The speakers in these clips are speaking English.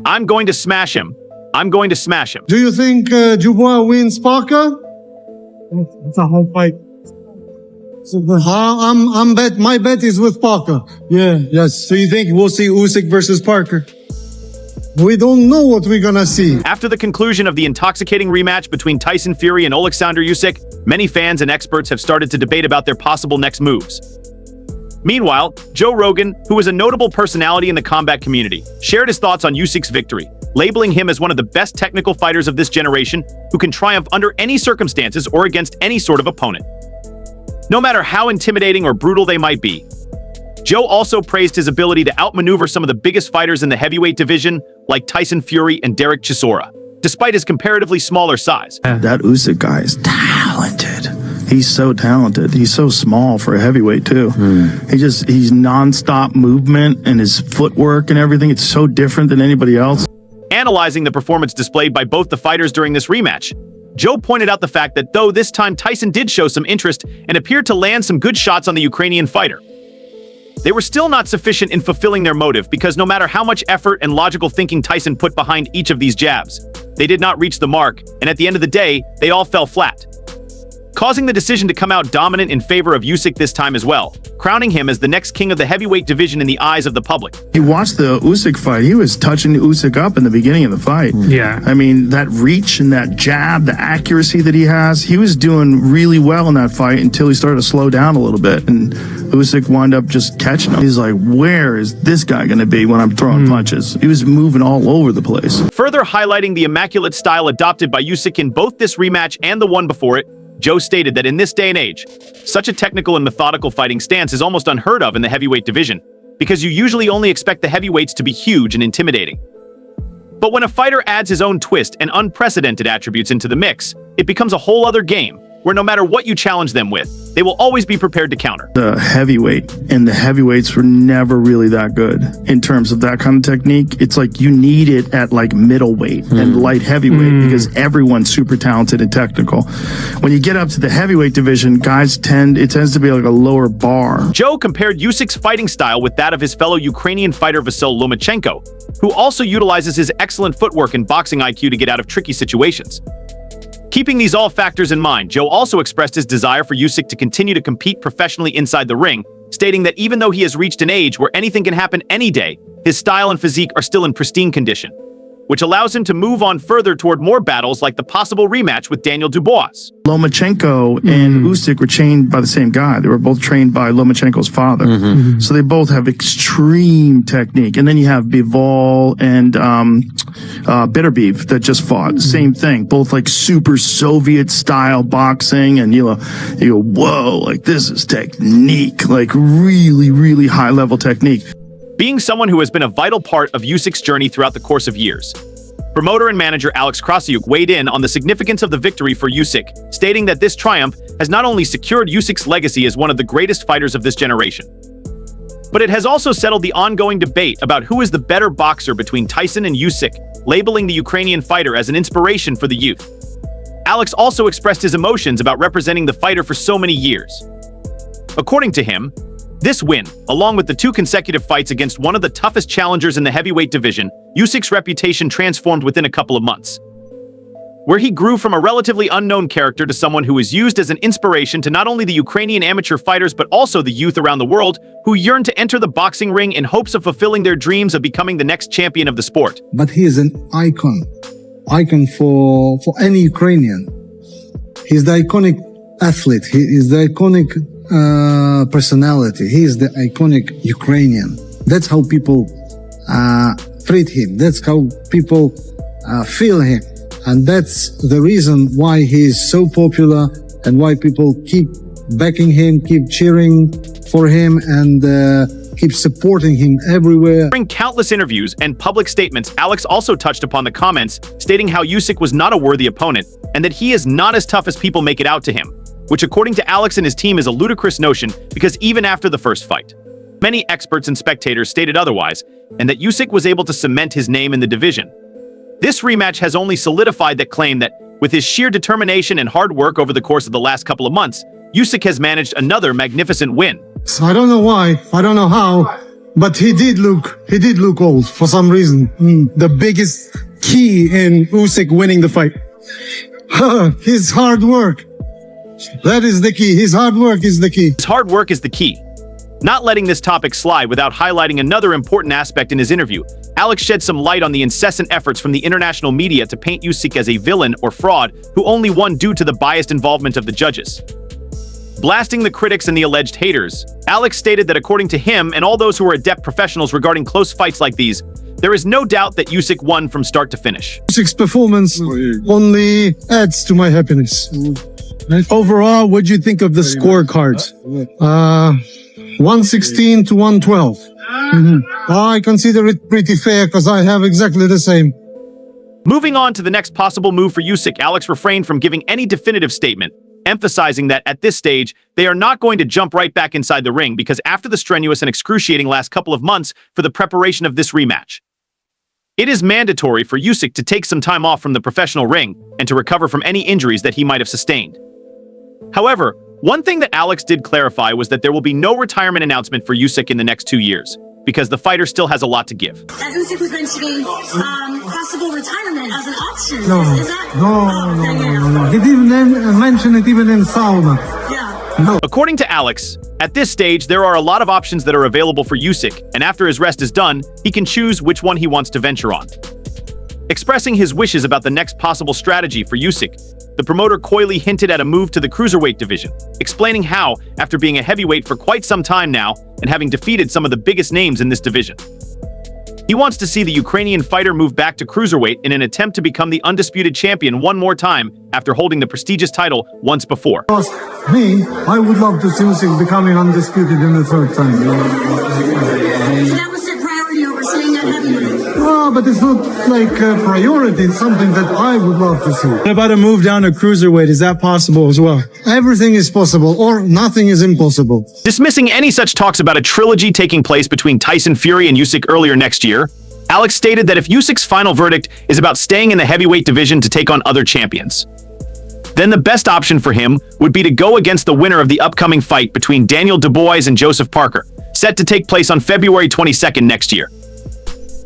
I'm going to smash him. I'm going to smash him. Do you think Dubois wins Parker? It's a whole fight. My bet is with Parker. Yeah, yes. So you think we'll see Usyk versus Parker? We don't know what we're gonna see. After the conclusion of the intoxicating rematch between Tyson Fury and Oleksandr Usyk, many fans and experts have started to debate about their possible next moves. Meanwhile, Joe Rogan, who is a notable personality in the combat community, shared his thoughts on Usyk's victory, labeling him as one of the best technical fighters of this generation who can triumph under any circumstances or against any sort of opponent, no matter how intimidating or brutal they might be. Joe also praised his ability to outmaneuver some of the biggest fighters in the heavyweight division, like Tyson Fury and Derek Chisora, despite his comparatively smaller size. That Usyk guy is talented. He's so talented. He's so small for a heavyweight too. He's nonstop movement and his footwork and everything. It's so different than anybody else. Analyzing the performance displayed by both the fighters during this rematch, Joe pointed out the fact that though this time Tyson did show some interest and appeared to land some good shots on the Ukrainian fighter, they were still not sufficient in fulfilling their motive because no matter how much effort and logical thinking Tyson put behind each of these jabs, they did not reach the mark, and at the end of the day, they all fell flat, causing the decision to come out dominant in favor of Usyk this time as well, crowning him as the next king of the heavyweight division in the eyes of the public. You watched the Usyk fight. He was touching Usyk up in the beginning of the fight. Yeah. I mean, that reach and that jab, the accuracy that he has, he was doing really well in that fight until he started to slow down a little bit. And Usyk wound up just catching him. He's like, where is this guy going to be when I'm throwing punches? He was moving all over the place. Further highlighting the immaculate style adopted by Usyk in both this rematch and the one before it, Joe stated that in this day and age, such a technical and methodical fighting stance is almost unheard of in the heavyweight division, because you usually only expect the heavyweights to be huge and intimidating. But when a fighter adds his own twist and unprecedented attributes into the mix, it becomes a whole other game, where no matter what you challenge them with, they will always be prepared to counter. The heavyweight and the heavyweights were never really that good in terms of that kind of technique. It's like you need it at like middleweight and light heavyweight because everyone's super talented and technical. When you get up to the heavyweight division, it tends to be like a lower bar. Joe compared Usyk's fighting style with that of his fellow Ukrainian fighter Vasyl Lomachenko, who also utilizes his excellent footwork and boxing IQ to get out of tricky situations. Keeping these all factors in mind, Joe also expressed his desire for Usyk to continue to compete professionally inside the ring, stating that even though he has reached an age where anything can happen any day, his style and physique are still in pristine condition, which allows him to move on further toward more battles like the possible rematch with Daniel Dubois. Lomachenko and Usyk were trained by the same guy. They were both trained by Lomachenko's father. So they both have extreme technique. And then you have Bivol and Bitterbeef that just fought. Same thing. Both like super Soviet style boxing. And you go, whoa, like this is technique, like really, really high level technique. Being someone who has been a vital part of Usyk's journey throughout the course of years, promoter and manager Alex Krasiuk weighed in on the significance of the victory for Usyk, stating that this triumph has not only secured Usyk's legacy as one of the greatest fighters of this generation, but it has also settled the ongoing debate about who is the better boxer between Tyson and Usyk, labeling the Ukrainian fighter as an inspiration for the youth. Alex also expressed his emotions about representing the fighter for so many years. According to him, this win, along with the 2 consecutive fights against one of the toughest challengers in the heavyweight division, Usyk's reputation transformed within a couple of months, where he grew from a relatively unknown character to someone who is used as an inspiration to not only the Ukrainian amateur fighters but also the youth around the world who yearn to enter the boxing ring in hopes of fulfilling their dreams of becoming the next champion of the sport. But he is an icon for any Ukrainian. He's the iconic athlete. He is the iconic personality. He is the iconic Ukrainian. That's how people treat him. That's how people feel him. And that's the reason why he is so popular and why people keep backing him, keep cheering for him, and keep supporting him everywhere. During countless interviews and public statements, Alex also touched upon the comments stating how Usyk was not a worthy opponent and that he is not as tough as people make it out to him, which according to Alex and his team is a ludicrous notion because even after the first fight, many experts and spectators stated otherwise, and that Usyk was able to cement his name in the division. This rematch has only solidified that claim that, with his sheer determination and hard work over the course of the last couple of months, Usyk has managed another magnificent win. So I don't know why, I don't know how, but he did look old for some reason. The biggest key in Usyk winning the fight. His hard work. That is the key. His hard work is the key. His hard work is the key. Not letting this topic slide without highlighting another important aspect in his interview, Alex shed some light on the incessant efforts from the international media to paint Usyk as a villain or fraud who only won due to the biased involvement of the judges. Blasting the critics and the alleged haters, Alex stated that according to him and all those who are adept professionals regarding close fights like these, there is no doubt that Usyk won from start to finish. Usyk's performance only adds to my happiness. Overall, what'd you think of the scorecards? 116 to 112. I consider it pretty fair because I have exactly the same. Moving on to the next possible move for Usyk, Alex refrained from giving any definitive statement, emphasizing that at this stage, they are not going to jump right back inside the ring because after the strenuous and excruciating last couple of months for the preparation of this rematch, it is mandatory for Usyk to take some time off from the professional ring and to recover from any injuries that he might have sustained. However, one thing that Alex did clarify was that there will be no retirement announcement for Usyk in the next 2 years, because the fighter still has a lot to give. As Usyk was mentioning, possible retirement as an option. No, Is that? no. He didn't mention it even in sauna. Yeah. According to Alex, at this stage, there are a lot of options that are available for Usyk, and after his rest is done, he can choose which one he wants to venture on. Expressing his wishes about the next possible strategy for Usyk, the promoter coyly hinted at a move to the cruiserweight division, explaining how, after being a heavyweight for quite some time now and having defeated some of the biggest names in this division, he wants to see the Ukrainian fighter move back to cruiserweight in an attempt to become the undisputed champion one more time after holding the prestigious title once before. Me, I would love to see Usyk becoming undisputed in the third time. So that was the priority over staying at heavyweight. No, but it's not like a priority. It's something that I would love to see. What about a move down to cruiserweight? Is that possible as well? Everything is possible, or nothing is impossible. Dismissing any such talks about a trilogy taking place between Tyson Fury and Usyk earlier next year, Alex stated that if Usyk's final verdict is about staying in the heavyweight division to take on other champions, then the best option for him would be to go against the winner of the upcoming fight between Daniel Dubois and Joseph Parker, set to take place on February 22nd next year.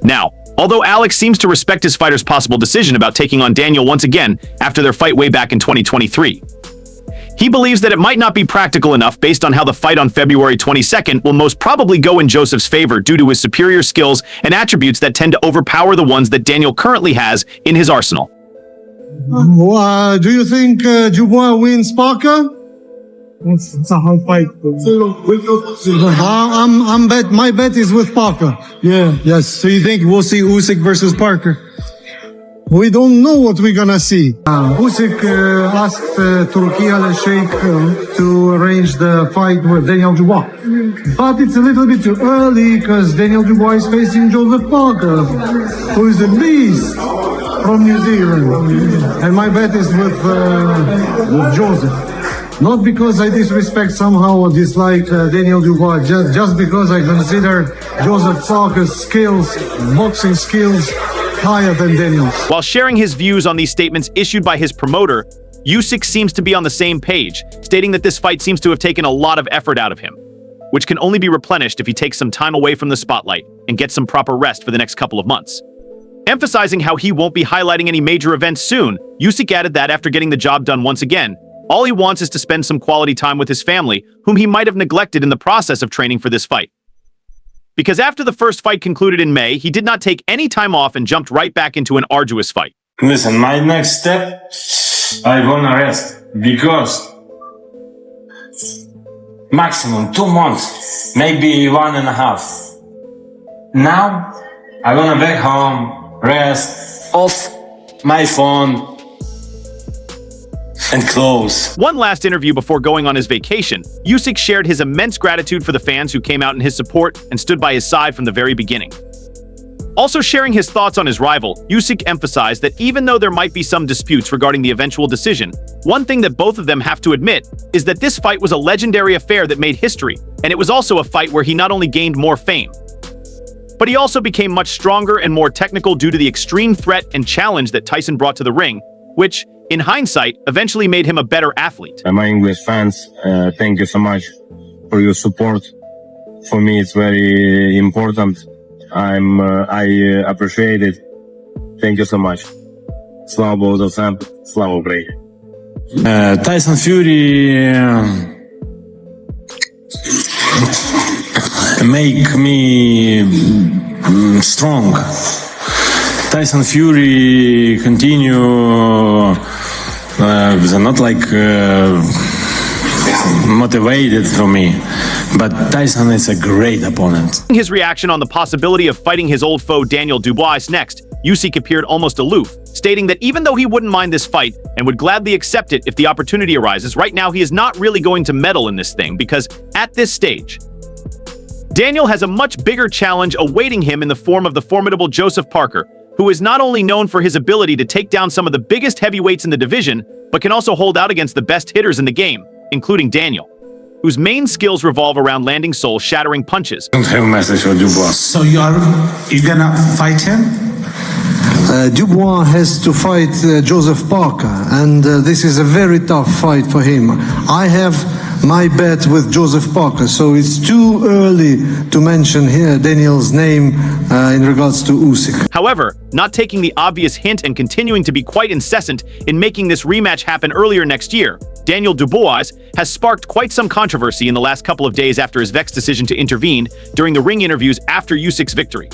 Now, although Alex seems to respect his fighter's possible decision about taking on Daniel once again after their fight way back in 2023, he believes that it might not be practical enough based on how the fight on February 22nd will most probably go in Joseph's favor due to his superior skills and attributes that tend to overpower the ones that Daniel currently has in his arsenal. Do you think Dubois wins Parker? It's a hard fight. My bet is with Parker. Yeah. Yes. So you think we'll see Usyk versus Parker? We don't know what we're gonna see. Usyk asked Turki Al-Sheikh to arrange the fight with Daniel Dubois. But it's a little bit too early because Daniel Dubois is facing Joseph Parker, who is a beast from New Zealand. And my bet is with Joseph. Not because I disrespect somehow or dislike Daniel Dubois, just because I consider Joseph Parker's skills, boxing skills, higher than Daniel's. While sharing his views on these statements issued by his promoter, Usyk seems to be on the same page, stating that this fight seems to have taken a lot of effort out of him, which can only be replenished if he takes some time away from the spotlight and gets some proper rest for the next couple of months. Emphasizing how he won't be highlighting any major events soon, Usyk added that after getting the job done once again, all he wants is to spend some quality time with his family, whom he might have neglected in the process of training for this fight. Because after the first fight concluded in May, he did not take any time off and jumped right back into an arduous fight. Listen, my next step, I wanna rest because maximum 2 months, maybe 1.5. Now, I wanna back home, rest, off my phone, and close. One last interview before going on his vacation, Usyk shared his immense gratitude for the fans who came out in his support and stood by his side from the very beginning. Also sharing his thoughts on his rival, Usyk emphasized that even though there might be some disputes regarding the eventual decision, one thing that both of them have to admit is that this fight was a legendary affair that made history, and it was also a fight where he not only gained more fame, but he also became much stronger and more technical due to the extreme threat and challenge that Tyson brought to the ring, which, in hindsight, eventually made him a better athlete. My English fans, thank you so much for your support. For me, it's very important. I appreciate it. Thank you so much. Слава Богу за все. Слава Україні. Tyson Fury make me strong. Tyson Fury continue not like motivated for me, but Tyson is a great opponent. His reaction on the possibility of fighting his old foe Daniel Dubois next, Usyk appeared almost aloof, stating that even though he wouldn't mind this fight and would gladly accept it if the opportunity arises, right now he is not really going to meddle in this thing because, at this stage, Daniel has a much bigger challenge awaiting him in the form of the formidable Joseph Parker, who is not only known for his ability to take down some of the biggest heavyweights in the division, but can also hold out against the best hitters in the game, including Daniel, whose main skills revolve around landing soul-shattering punches. Don't have a message for Dubois. So you gonna fight him? Dubois has to fight Joseph Parker, and this is a very tough fight for him. I have my bet with Joseph Parker, so it's too early to mention here Daniel's name in regards to Usyk. However, not taking the obvious hint and continuing to be quite incessant in making this rematch happen earlier next year, Daniel Dubois has sparked quite some controversy in the last couple of days after his vexed decision to intervene during the ring interviews after Usyk's victory.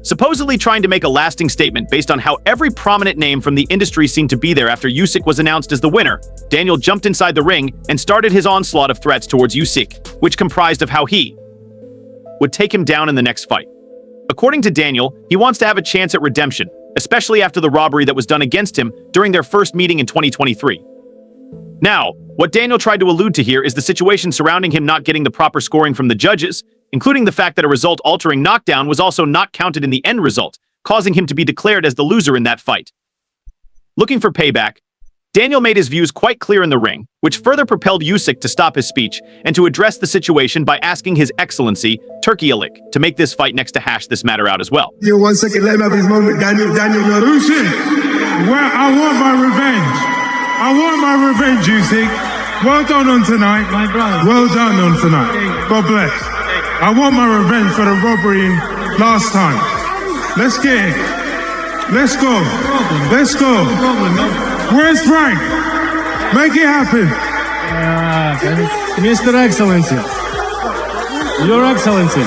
Supposedly trying to make a lasting statement based on how every prominent name from the industry seemed to be there after Usyk was announced as the winner, Daniel jumped inside the ring and started his onslaught of threats towards Usyk, which comprised of how he would take him down in the next fight. According to Daniel, he wants to have a chance at redemption, especially after the robbery that was done against him during their first meeting in 2023. Now, what Daniel tried to allude to here is the situation surrounding him not getting the proper scoring from the judges, including the fact that a result-altering knockdown was also not counted in the end result, causing him to be declared as the loser in that fight. Looking for payback, Daniel made his views quite clear in the ring, which further propelled Usyk to stop his speech and to address the situation by asking His Excellency, Turkey Alik, to make this fight next to hash this matter out as well. Yo, 1 second, let him have his moment. Daniel, Usyk, well, I want my revenge. I want my revenge, Usyk. Well done on tonight. My brother. Well done on tonight. God bless. I want my revenge for the robbery last time. Let's get it. Let's go. Let's go. Where's Frank? Make it happen. Mr. Excellency. Your Excellency.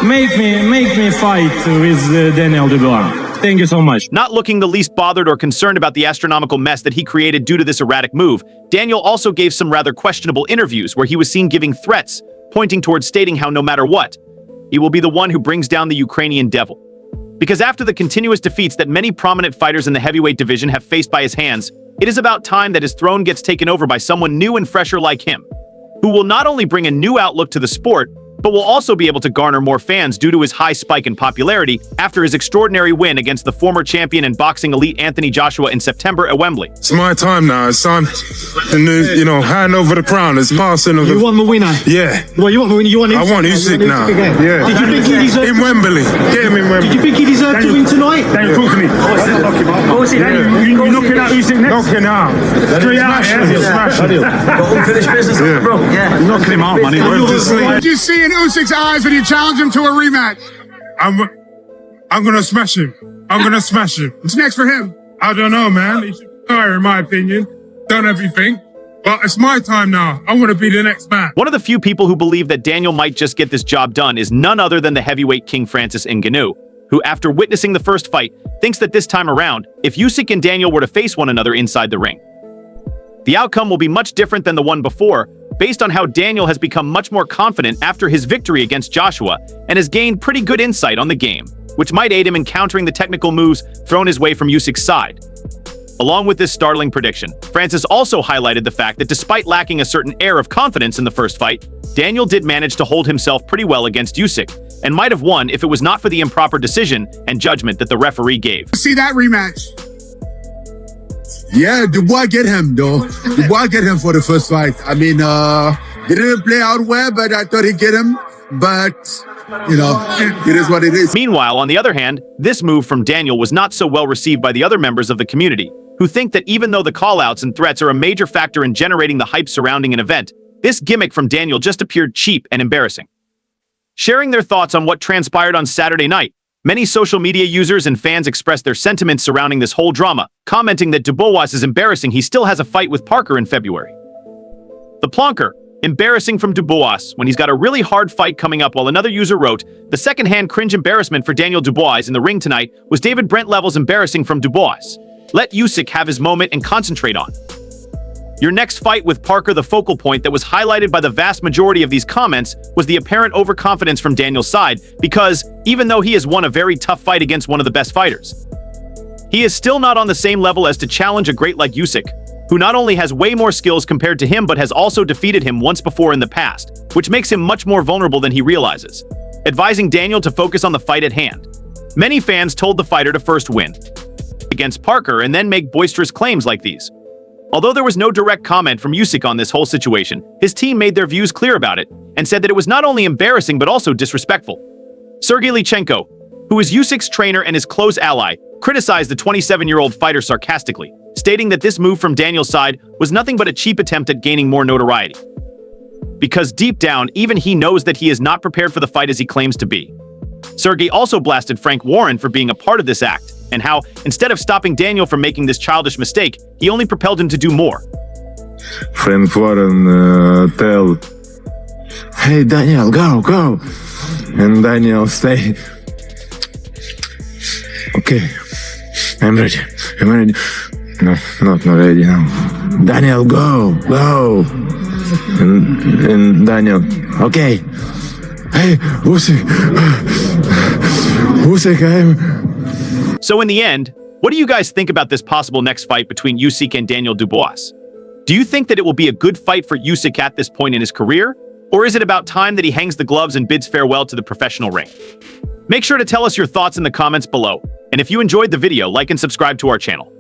Make me fight with Daniel Dubois. Thank you so much. Not looking the least bothered or concerned about the astronomical mess that he created due to this erratic move, Daniel also gave some rather questionable interviews where he was seen giving threats, pointing towards stating how no matter what, he will be the one who brings down the Ukrainian devil. Because after the continuous defeats that many prominent fighters in the heavyweight division have faced by his hands, it is about time that his throne gets taken over by someone new and fresher like him, who will not only bring a new outlook to the sport, but will also be able to garner more fans due to his high spike in popularity after his extraordinary win against the former champion and boxing elite Anthony Joshua in September at Wembley. It's my time now. It's time to, hand over the crown. It's passing of the... You want the winner? Yeah. Well, you want the winner? You want him? I want Usyk now. Yeah. Did you think he deserved... In Wembley. Get him in Wembley. Did you think he deserved to win tonight? Daniel, talk to me. You're knocking out Usyk next? Knocking out. Straight out, yeah? Unfinished business, bro. Yeah. You're knocking him out, man. What do you see in Usyk's eyes when you challenge him to a rematch? I'm gonna smash him. I'm gonna smash him. What's next for him? I don't know, man. He should retire, in my opinion. Done everything. But it's my time now. I want to be the next man. One of the few people who believe that Daniel might just get this job done is none other than the heavyweight king Francis Ngannou, who, after witnessing the first fight, thinks that this time around, if Usyk and Daniel were to face one another inside the ring, the outcome will be much different than the one before, based on how Daniel has become much more confident after his victory against Joshua and has gained pretty good insight on the game, which might aid him in countering the technical moves thrown his way from Usyk's side. Along with this startling prediction, Francis also highlighted the fact that despite lacking a certain air of confidence in the first fight, Daniel did manage to hold himself pretty well against Usyk, and might have won if it was not for the improper decision and judgment that the referee gave. See that rematch? Yeah, Dubois get him though. Dubois get him for the first fight. I mean, he didn't play out well, but I thought he'd get him. But, it is what it is. Meanwhile, on the other hand, this move from Daniel was not so well received by the other members of the community, who think that even though the callouts and threats are a major factor in generating the hype surrounding an event, this gimmick from Daniel just appeared cheap and embarrassing. Sharing their thoughts on what transpired on Saturday night, many social media users and fans expressed their sentiments surrounding this whole drama, commenting that Dubois is embarrassing he still has a fight with Parker in February. The plonker, embarrassing from Dubois when he's got a really hard fight coming up, while another user wrote, the second-hand cringe embarrassment for Daniel Dubois in the ring tonight was David Brent levels embarrassing from Dubois. Let Usyk have his moment and concentrate on your next fight with Parker. The focal point that was highlighted by the vast majority of these comments was the apparent overconfidence from Daniel's side, because even though he has won a very tough fight against one of the best fighters, he is still not on the same level as to challenge a great like Usyk, who not only has way more skills compared to him but has also defeated him once before in the past, which makes him much more vulnerable than he realizes, advising Daniel to focus on the fight at hand. Many fans told the fighter to first win against Parker and then make boisterous claims like these. Although there was no direct comment from Usyk on this whole situation, his team made their views clear about it and said that it was not only embarrassing but also disrespectful. Sergey Lichenko, who is Usyk's trainer and his close ally, criticized the 27-year-old fighter sarcastically, stating that this move from Daniel's side was nothing but a cheap attempt at gaining more notoriety, because deep down, even he knows that he is not prepared for the fight as he claims to be. Sergey also blasted Frank Warren for being a part of this act, and how, instead of stopping Daniel from making this childish mistake, he only propelled him to do more. Frank Warren tell, hey Daniel, go. And Daniel say, okay, I'm ready. No, not ready now. Daniel, go. And Daniel, okay. Hey, Usyk, I'm... So in the end, what do you guys think about this possible next fight between Usyk and Daniel Dubois? Do you think that it will be a good fight for Usyk at this point in his career? Or is it about time that he hangs the gloves and bids farewell to the professional ring? Make sure to tell us your thoughts in the comments below. And if you enjoyed the video, like and subscribe to our channel.